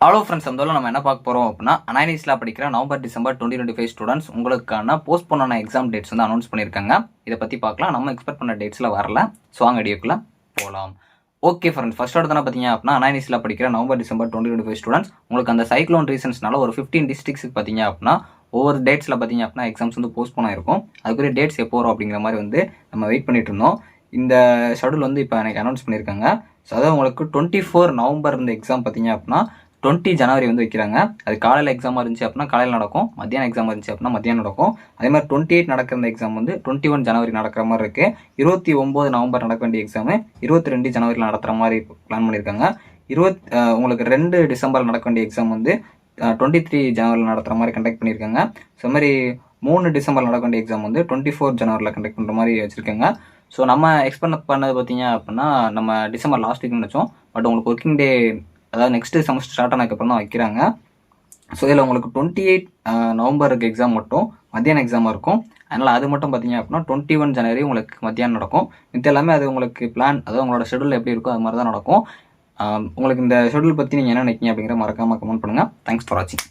Hello friends, அந்த நம்ம என்ன பார்க்க போகிறோம் அப்படின்னா, அனானிஸ்ல படிக்கிற நவம்பர் டிசம்பர் 2025 ஸ்டூடெண்ட்ஸ் உங்களுக்கான போஸ்ட் பண்ண எக்ஸாம் டேட்ஸ் வந்து அனௌன்ஸ் பண்ணியிருக்காங்க. இதை பற்றி பார்க்கலாம். நம்ம எக்ஸ்பெக்ட் பண்ண டேட்ஸில் வரல. ஸோ அங்கே வீடியோக்குள்ள போகலாம். ஓகே ஃப்ரெண்ட்ஸ், ஃபர்ஸ்ட் எடுத்து பார்த்தீங்க அப்படின்னா, அனானிஸ்ல படிக்கிற நவம்பர் டிசம்பர் 2025 ஸ்டூடெண்ட்ஸ் உங்களுக்கு அந்த சைக்ளோன் ரீசன்ஸ்னால ஒரு 15 டிஸ்ட்ரிக்ஸுக்கு பார்த்தீங்க அப்படின்னா ஒவ்வொரு டேட்ஸில் பார்த்தீங்க அப்படின்னா எக்ஸாம்ஸ் வந்து போஸ்ட் பண்ண இருக்கும். அதுக்குரிய டேட்ஸ் எப்போ வரும் அப்படிங்கிற மாதிரி வந்து நம்ம வெயிட் பண்ணிட்டு இருந்தோம். இந்த ஷெடியூல் வந்து இப்போ எனக்கு அனௌன்ஸ் பண்ணியிருக்காங்க. ஸோ அதாவது உங்களுக்கு 24 நவம்பர் இந்த எக்ஸாம் பார்த்தீங்க அப்படின்னா 20 ஜனவரி வந்து வைக்கிறாங்க. அது காலையில் எக்ஸாமாக இருந்துச்சு அப்படின்னா காலையில் நடக்கும், மத்தியானம் எக்ஸாம் இருந்துச்சு அப்படின்னா மத்தியானம் நடக்கும். அதே மாதிரி 28 நடக்கிற இந்த எக்ஸாம் வந்து 21 ஜனவரி நடக்கிற மாதிரி இருக்குது. 29 நவம்பர் நடக்க வேண்டிய எக்ஸாமு 22 ஜனவரியில் நடத்துகிற மாதிரி பிளான் பண்ணியிருக்காங்க. உங்களுக்கு 2 டிசம்பர் நடக்க வேண்டிய எக்ஸாம் வந்து 23 ஜனவரியில் நடத்துகிற மாதிரி கண்டக்ட் பண்ணியிருக்காங்க. ஸோ மாதிரி 3 டிசம்பர் நடக்க வேண்டிய எக்ஸாம் வந்து 24 ஜனவரியில் கண்டக்ட் பண்ணுற மாதிரி வச்சுருக்காங்க. ஸோ நம்ம எக்ஸ்பெக்ட் பண்ணது பார்த்தீங்க அப்படின்னா நம்ம டிசம்பர் லாஸ்ட் வீக்னு நினச்சோம். பட் உங்களுக்கு ஒர்க்கிங் டே, அதாவது நெக்ஸ்ட் செமஸ்டர் ஸ்டார்ட் ஆனதுக்கப்புறம் தான் வைக்கிறாங்க. ஸோ இதில் உங்களுக்கு 28 நவம்பருக்கு எக்ஸாம் மட்டும் மத்தியானம் எக்ஸாமாக இருக்கும். அதனால் அது மட்டும் பார்த்தீங்க அப்படின்னா 21 ஜனவரி உங்களுக்கு மத்தியானம் நடக்கும். இது எல்லாமே அது உங்களுக்கு பிளான், அதாவது உங்களோட ஷெடியூல் எப்படி இருக்கோ அது மாதிரி தான் நடக்கும். உங்களுக்கு இந்த ஷெடியூல் பற்றி நீங்கள் என்ன நினைக்கிங்க அப்படிங்கிற மறக்காமல் கமெண்ட் பண்ணுங்கள். தேங்க்ஸ் ஃபார் வாட்சிங்.